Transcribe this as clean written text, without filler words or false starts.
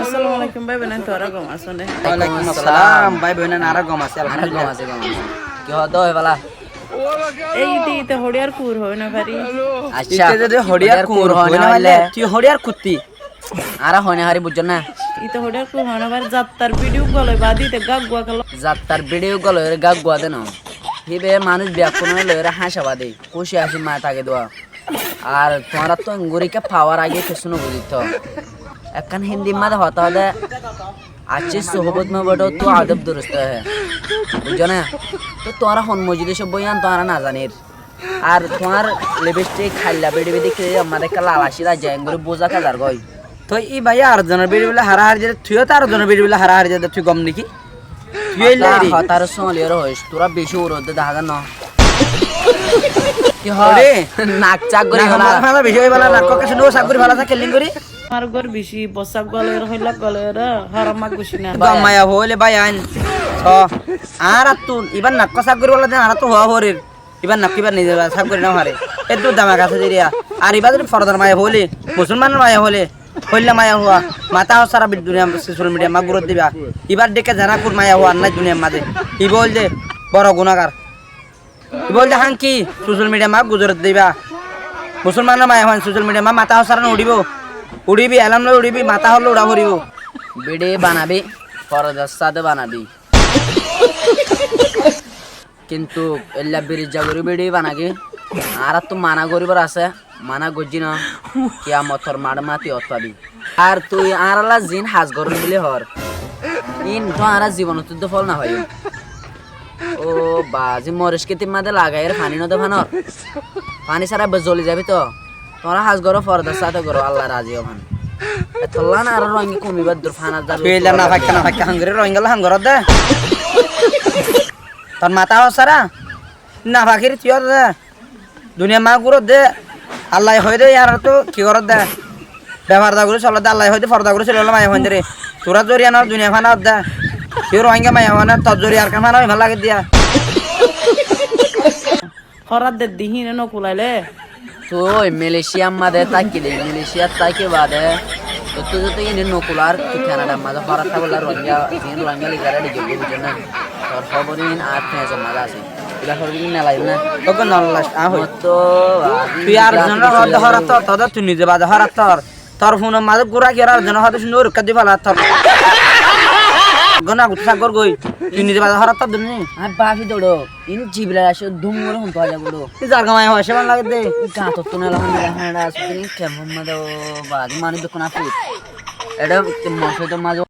Assalamualaikum ভাই বোন তোরা গম আছো নে ওয়ালাইকুম আসসালাম ভাই বোন নারা গম আছে আলহামদুলিল্লাহ কি হতো এবেলা এই দিতে হড়িয়ার কুর হয় না ভারি আচ্ছা ইতে যদি হড়িয়ার কুর হয় না হলে তুই হড়িয়ার কুত্তি আর হনে হারি বুঝছ না ইতে হড়িয়ার কুর হয় না ভারি যাত্রার ভিডিও গলই বাদিতে গাগুয়া গেল যাত্রার ভিডিও গলো এর গাগ গুয়া দেন হিবে মানুষ ব্যাকুন হলো এর হাসাবা দেই খুশি হাসি মা তাকে দোয়া আর তোমরা তো গরিকে পাওয়ার আগে কিছু না বুঝিত একখান হিন্দি মাঝে হতা হলে अच्छी सोहबत में बैठो तो आदब दुरुस्त है बुझो ना तो तुम्हारा हन मौजूद सब बयान तुम्हारा ना जानिर আর তোমার লিপস্টিক খাইলা বেডি বেডি খেয়ে আমাদের কালা আলাসিরা জেঙ্গুরি বোঝা কাজার গই তো এই ভাই আর জনের বেড়ি বলে হারা হারি যেতে তুইও তার জনের বেড়ি বলে হারা হারি যেতে তুই গম নাকি তুই এই লাইরি হতার সলিয়ার হইস তোরা বেশি উড়দ দেখা জানো কি ওরে নাক চাক করে না না বেশি হই বলা নাক কাছে নো সাক করে ভালো থাকে লিং করি আমার গর বেশি বসাক গলের হইলা গলের হারামা গুছি না গমায়া হইলে ভাই আইন তো আর তুই ইবান নাক সাক করে বলা দেন আর তো হওয়া হরির ইবান নাক কিবার নিজে সাক করে না হারে এত দামা কাছে দিরিয়া আর ইবাদ ফরদার মায়া হইলে মুসলমানের মায়া হইলে হইলা মায়া হওয়া মাথা সারা দুনিয়া সোশ্যাল মিডিয়া মা গুরুত্ব দিবা এবার দেখে জানা কোন মায়া হওয়া নাই দুনিয়ার মাঝে ই বল যে বড় গুনাহগার ই বল যে হাং কি সোশ্যাল মিডিয়া মা গুজরাত দিবা মুসলমানের মায়া হন সোশ্যাল মিডিয়া মা মাথা সারা উড়িব উড়িবি এলাম লই উড়িবি মাথা হলো উড়া ভরিব ভিডিও বানাবি পরদার সাথে বানাবি কিন্তু এল্লা বিরিজ জাগরি ভিডিও বানাগে আর তো মানা করিবার আছে মানা গজি না কিয়ামতর মাড় মাতি অতপাবি আর তুই আরলা জিন হাজ গরন বলে হর ইন তো আর জীবনত তো ফল না হয় ও বাজি মরিস কে তিমাদে লাগাই এর পানি নদে ফানর পানি সারা জ্বলি যাবি তো তোরা হাজ গরো পরদার সাথে করো আল্লাহ রাজি হন এতলা না আর রঙি কমিবার দূর ফানা দাল তুইলা না ফাক্কা হাঙ্গরে রঙ্গল হাঙ্গর দে তোর মাথা হসারা না ফাকির তুই দে দুনিয়া মা গুরো দে আল্লাহ হই দে আর তো কি করত দে ব্যবহার দা করে চলে দে আল্লাহ হই দে ফরদা করে চলে মায়া হন রে তোরা জরিয়া না দুনিয়া ফানা দে তুই রঙ্গা মায়া হন তোর জরিয়ার কাম না ভাল লাগে দিয়া হরাত দে দিহিন ন কুলাইলে তুই মালয়েশিয়া মাদে তাকিলে মালয়েশিয়া তাকে বাদে তো তুই তো ইনি নকুলার তুই কানাডা মাঝে ফরাত বলা রঙ্গা জিন রঙ্গা লিগারে দিকে বুঝছ না তোর খবরিন আর ফেজ মাঝে আছে ইলা খবরিন না লাইব না তোকে নল্লাস আ হই তো তুই আর জন হরাত তোর তুই নিজে বাদ হরাত তোর ফোন মাঝে গুড়া কি আর জন হরাত সুন্দর কাদি ফালা তোর গনা গুছা গর গই তুই নিজে বাদ হরাত দুনি আর বাফি দড়ো ইন জিবলা আসে ধুম করে হুন তো যাবো তুই জারগা মায়া হসে মান লাগে দে গাত তো না লাগান হাড়া আসে কেমন মাদো বাজ মানি দেখুন আপু এটা মশে তো মাঝে